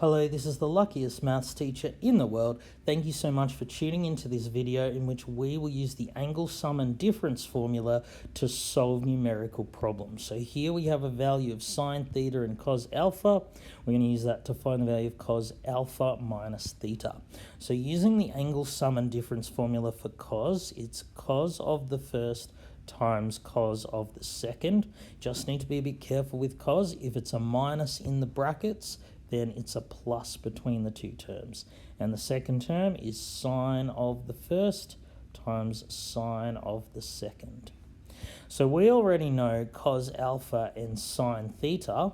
Hello, this is the luckiest maths teacher in the world. Thank you so much for tuning into this video in which we will use the angle sum and difference formula to solve numerical problems. So here we have a value of sine theta and cos alpha. We're going to use that to find the value of cos alpha minus theta. So using the angle sum and difference formula for cos, it's cos of the first times cos of the second. Just need to be a bit careful with cos. If it's a minus in the brackets, then it's a plus between the two terms. And the second term is sine of the first times sine of the second. So we already know cos alpha and sine theta.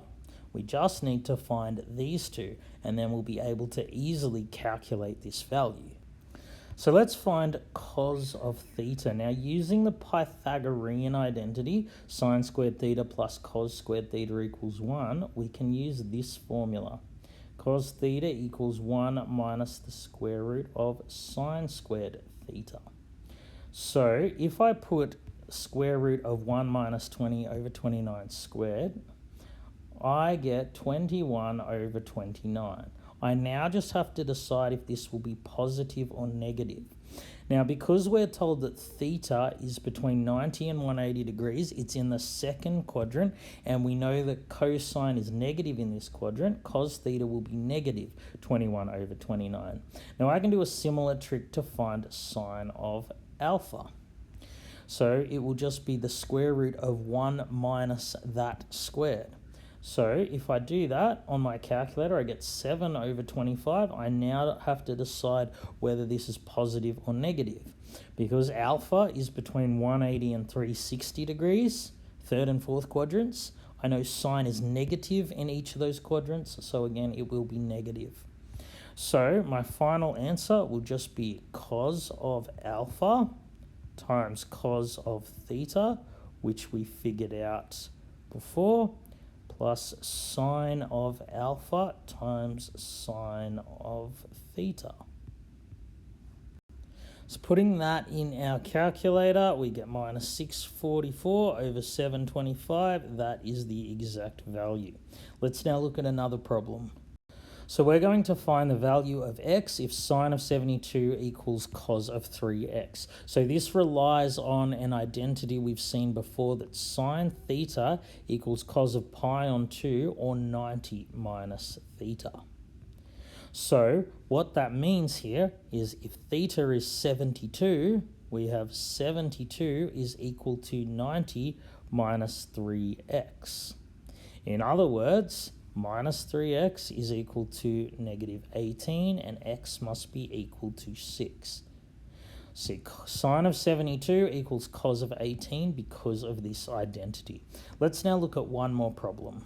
We just need to find these two, and then we'll be able to easily calculate this value. So let's find cos of theta. Now, using the Pythagorean identity, sine squared theta plus cos squared theta equals 1, we can use this formula. Cos theta equals 1 minus the square root of sine squared theta. So if I put square root of 1 minus 20 over 29 squared, I get 21 over 29. I now just have to decide if this will be positive or negative. Now, because we're told that theta is between 90 and 180 degrees, it's in the second quadrant, and we know that cosine is negative in this quadrant, cos theta will be negative 21 over 29. Now, I can do a similar trick to find sine of alpha. So it will just be the square root of 1 minus that squared. So if I do that on my calculator, I get 7 over 25. I now have to decide whether this is positive or negative. Because alpha is between 180 and 360 degrees, third and fourth quadrants. I know sine is negative in each of those quadrants, so again, it will be negative. So my final answer will just be cos of alpha times cos of theta, which we figured out before, plus sine of alpha times sine of theta. So putting that in our calculator, we get minus 644 over 725. That is the exact value. Let's now look at another problem. So we're going to find the value of x if sine of 72 equals cos of 3x. So this relies on an identity we've seen before, that sine theta equals cos of pi on 2, or 90 minus theta. So what that means here is if theta is 72, we have 72 is equal to 90 minus 3x. In other words, minus 3x is equal to negative 18, and x must be equal to 6. So sine of 72 equals cos of 18 because of this identity. Let's now look at one more problem.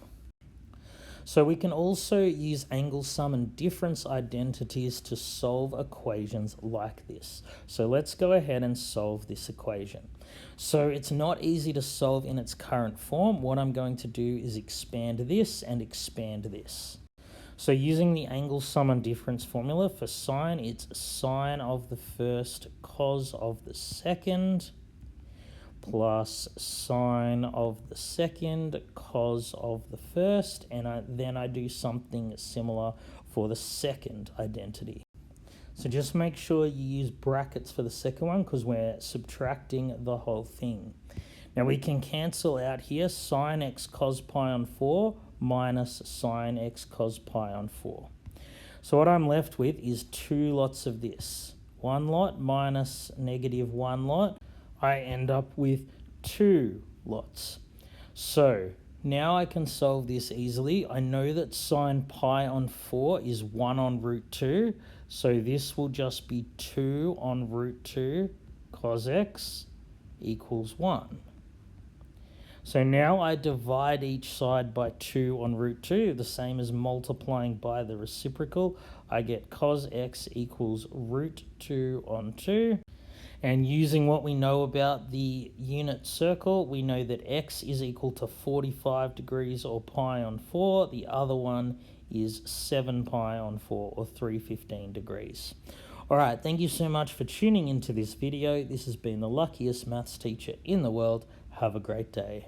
So we can also use angle sum and difference identities to solve equations like this. So let's go ahead and solve this equation. So it's not easy to solve in its current form. What I'm going to do is expand this and expand this. So using the angle sum and difference formula for sine, it's sine of the first cos of the second plus sine of the second cos of the first, and then I do something similar for the second identity. So just make sure you use brackets for the second one because we're subtracting the whole thing. Now we can cancel out here sine x cos pi on 4 minus sine x cos pi on 4. So what I'm left with is two lots of this. One lot minus negative one lot. I end up with 2 lots. So now I can solve this easily. I know that sine pi on 4 is 1 on root 2. So this will just be 2 on root 2 cos x equals 1. So now I divide each side by 2 on root 2, the same as multiplying by the reciprocal. I get cos x equals root 2 on 2. And using what we know about the unit circle, we know that x is equal to 45 degrees or pi on 4. The other one is 7 pi on 4 or 315 degrees. All right, thank you so much for tuning into this video. This has been the luckiest maths teacher in the world. Have a great day.